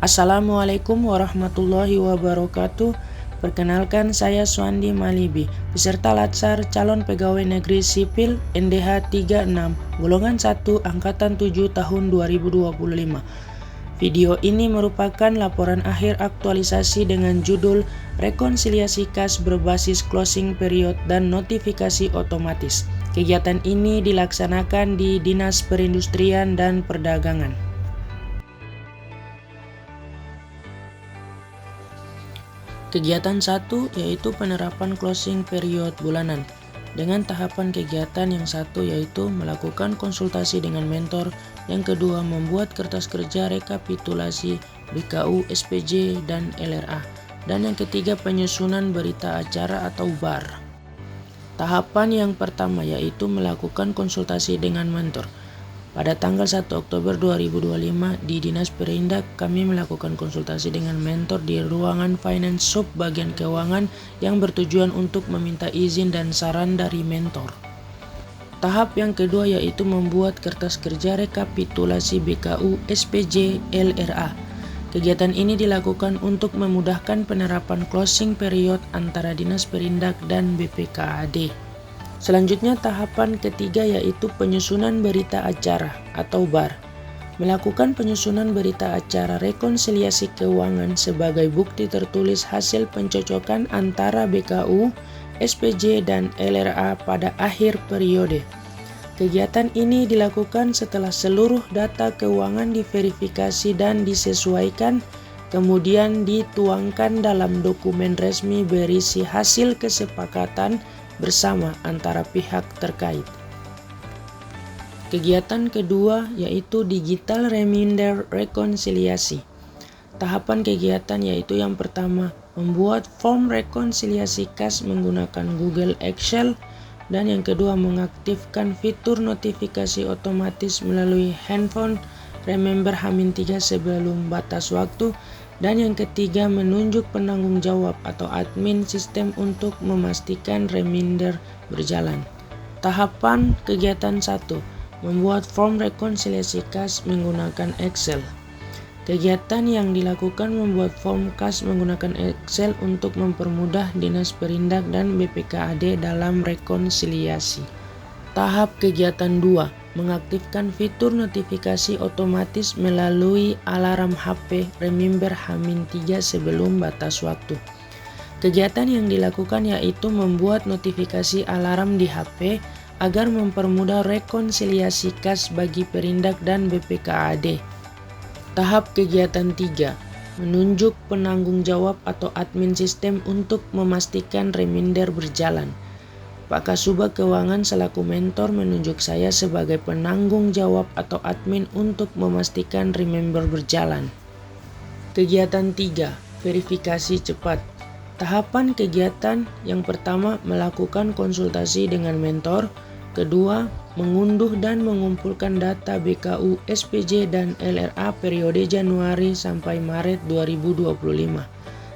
Assalamualaikum warahmatullahi wabarakatuh. Perkenalkan, saya Suandi Malibi, peserta Latsar Calon Pegawai Negeri Sipil NDH 36, golongan 1, Angkatan 7 tahun 2025. Video ini merupakan laporan akhir aktualisasi dengan judul Rekonsiliasi Kas berbasis closing period dan notifikasi otomatis. Kegiatan ini dilaksanakan di Dinas Perindustrian dan Perdagangan. Kegiatan 1 yaitu penerapan closing period bulanan. Dengan tahapan kegiatan yang satu yaitu melakukan konsultasi dengan mentor, yang kedua membuat kertas kerja rekapitulasi BKU, SPJ, dan LRA, dan yang ketiga penyusunan berita acara atau BAR. Tahapan yang pertama yaitu melakukan konsultasi dengan mentor. Pada tanggal 1 Oktober 2025 di Dinas Perindak kami melakukan konsultasi dengan mentor di ruangan Finance Shop bagian keuangan yang bertujuan untuk meminta izin dan saran dari mentor. Tahap yang kedua yaitu membuat kertas kerja rekapitulasi BKU, SPJ, LRA. Kegiatan ini dilakukan untuk memudahkan penerapan closing period antara Dinas Perindak dan BPKAD. Selanjutnya tahapan ketiga yaitu penyusunan berita acara atau BAR. Melakukan penyusunan berita acara rekonsiliasi keuangan sebagai bukti tertulis hasil pencocokan antara BKU, SPJ, dan LRA pada akhir periode. Kegiatan ini dilakukan setelah seluruh data keuangan diverifikasi dan disesuaikan, kemudian dituangkan dalam dokumen resmi berisi hasil kesepakatan bersama antara pihak terkait. Kegiatan kedua yaitu digital reminder rekonsiliasi. Tahapan kegiatan yaitu yang pertama membuat form rekonsiliasi kas menggunakan Google Excel, dan yang kedua mengaktifkan fitur notifikasi otomatis melalui handphone Remember H-3 sebelum batas waktu, dan yang ketiga menunjuk penanggung jawab atau admin sistem untuk memastikan reminder berjalan. Tahapan kegiatan 1, membuat form rekonsiliasi kas menggunakan Excel. Kegiatan yang dilakukan membuat form kas menggunakan Excel untuk mempermudah Dinas Perindak dan BPKAD dalam rekonsiliasi. Tahap kegiatan 2, mengaktifkan fitur notifikasi otomatis melalui alarm HP Remember H-3 sebelum batas waktu. Kegiatan yang dilakukan yaitu membuat notifikasi alarm di HP agar mempermudah rekonsiliasi kas bagi Perindak dan BPKAD. Tahap kegiatan 3, menunjuk penanggung jawab atau admin sistem untuk memastikan reminder berjalan. Pak Kasubag Keuangan selaku mentor menunjuk saya sebagai penanggung jawab atau admin untuk memastikan remember berjalan. Kegiatan 3, verifikasi cepat. Tahapan kegiatan yang pertama melakukan konsultasi dengan mentor, kedua mengunduh dan mengumpulkan data BKU, SPJ, dan LRA periode Januari sampai Maret 2025.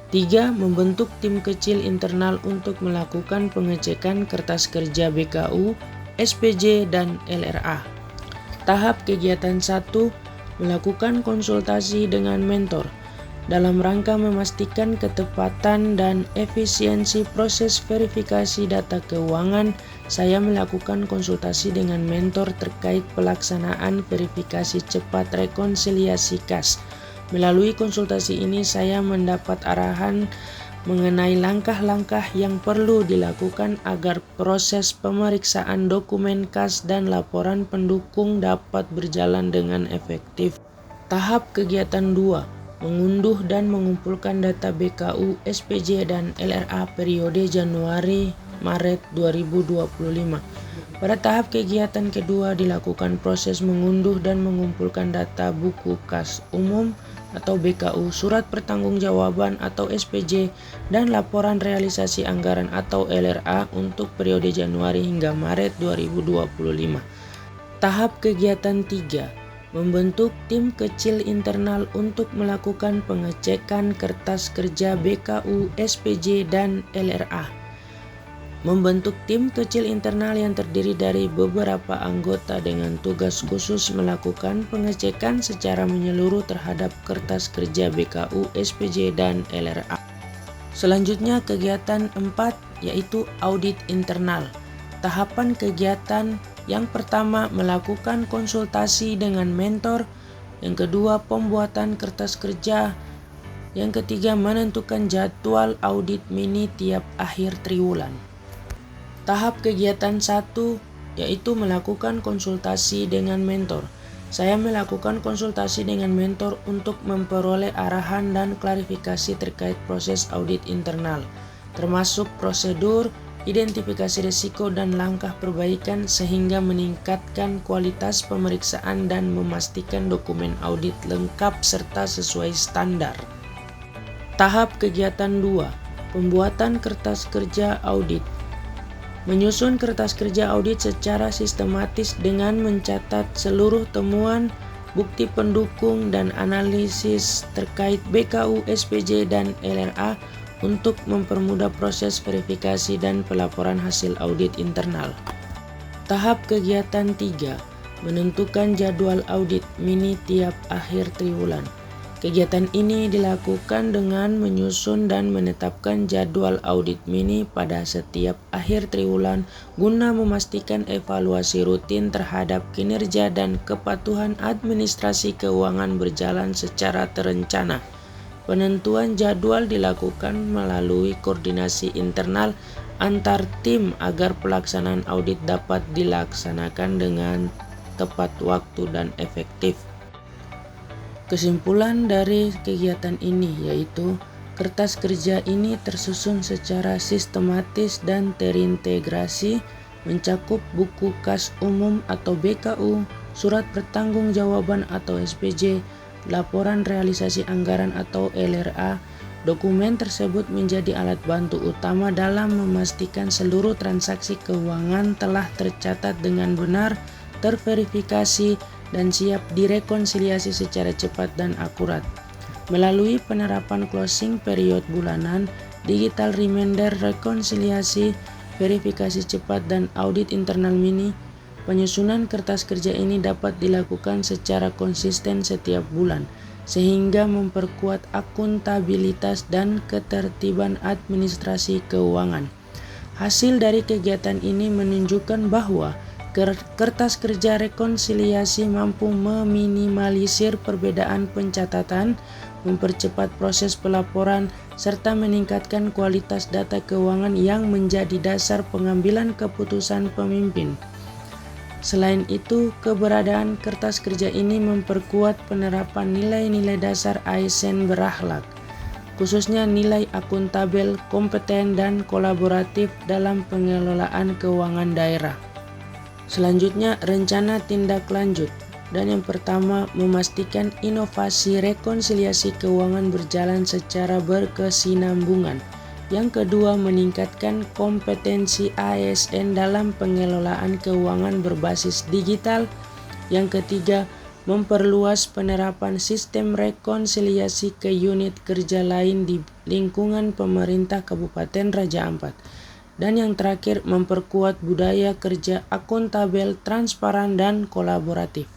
3. Membentuk tim kecil internal untuk melakukan pengecekan kertas kerja BKU, SPJ, dan LRA. Tahap kegiatan 1, melakukan konsultasi dengan mentor. Dalam rangka memastikan ketepatan dan efisiensi proses verifikasi data keuangan, saya melakukan konsultasi dengan mentor terkait pelaksanaan verifikasi cepat rekonsiliasi kas. Melalui konsultasi ini saya mendapat arahan mengenai langkah-langkah yang perlu dilakukan agar proses pemeriksaan dokumen kas dan laporan pendukung dapat berjalan dengan efektif. Tahap kegiatan 2, mengunduh dan mengumpulkan data BKU, SPJ, dan LRA periode Januari-Maret 2025. Pada tahap kegiatan kedua dilakukan proses mengunduh dan mengumpulkan data buku kas umum atau BKU, surat pertanggungjawaban atau SPJ, dan laporan realisasi anggaran atau LRA untuk periode Januari hingga Maret 2025. Tahap kegiatan 3, membentuk tim kecil internal untuk melakukan pengecekan kertas kerja BKU, SPJ, dan LRA. Membentuk tim kecil internal yang terdiri dari beberapa anggota dengan tugas khusus melakukan pengecekan secara menyeluruh terhadap kertas kerja BKU, SPJ, dan LRA. Selanjutnya kegiatan 4 yaitu audit internal. Tahapan kegiatan yang pertama melakukan konsultasi dengan mentor, yang kedua pembuatan kertas kerja, yang ketiga menentukan jadwal audit mini tiap akhir triwulan. Tahap kegiatan 1 yaitu melakukan konsultasi dengan mentor. Saya melakukan konsultasi dengan mentor untuk memperoleh arahan dan klarifikasi terkait proses audit internal, termasuk prosedur, identifikasi risiko dan langkah perbaikan sehingga meningkatkan kualitas pemeriksaan dan memastikan dokumen audit lengkap serta sesuai standar. Tahap kegiatan 2, pembuatan kertas kerja audit. Menyusun kertas kerja audit secara sistematis dengan mencatat seluruh temuan, bukti pendukung, dan analisis terkait BKU, SPJ, dan LRA untuk mempermudah proses verifikasi dan pelaporan hasil audit internal. Tahap kegiatan 3, menentukan jadwal audit mini tiap akhir triwulan. Kegiatan ini dilakukan dengan menyusun dan menetapkan jadwal audit mini pada setiap akhir triwulan guna memastikan evaluasi rutin terhadap kinerja dan kepatuhan administrasi keuangan berjalan secara terencana. Penentuan jadwal dilakukan melalui koordinasi internal antar tim agar pelaksanaan audit dapat dilaksanakan dengan tepat waktu dan efektif. Kesimpulan dari kegiatan ini yaitu kertas kerja ini tersusun secara sistematis dan terintegrasi, mencakup buku kas umum atau BKU, surat pertanggungjawaban atau SPJ, laporan realisasi anggaran atau LRA. Dokumen tersebut menjadi alat bantu utama dalam memastikan seluruh transaksi keuangan telah tercatat dengan benar, terverifikasi, dan siap direkonsiliasi secara cepat dan akurat. Melalui penerapan closing period bulanan, digital reminder rekonsiliasi, verifikasi cepat, dan audit internal mini, penyusunan kertas kerja ini dapat dilakukan secara konsisten setiap bulan, sehingga memperkuat akuntabilitas dan ketertiban administrasi keuangan. Hasil dari kegiatan ini menunjukkan bahwa kertas kerja rekonsiliasi mampu meminimalisir perbedaan pencatatan, mempercepat proses pelaporan, serta meningkatkan kualitas data keuangan yang menjadi dasar pengambilan keputusan pemimpin. Selain itu, keberadaan kertas kerja ini memperkuat penerapan nilai-nilai dasar ASN berakhlak, khususnya nilai akuntabel, kompeten, dan kolaboratif dalam pengelolaan keuangan daerah. Selanjutnya, rencana tindak lanjut. Dan yang pertama, memastikan inovasi rekonsiliasi keuangan berjalan secara berkesinambungan. Yang kedua, meningkatkan kompetensi ASN dalam pengelolaan keuangan berbasis digital. Yang ketiga, memperluas penerapan sistem rekonsiliasi ke unit kerja lain di lingkungan pemerintah Kabupaten Raja Ampat. Dan yang terakhir, memperkuat budaya kerja akuntabel, transparan, dan kolaboratif.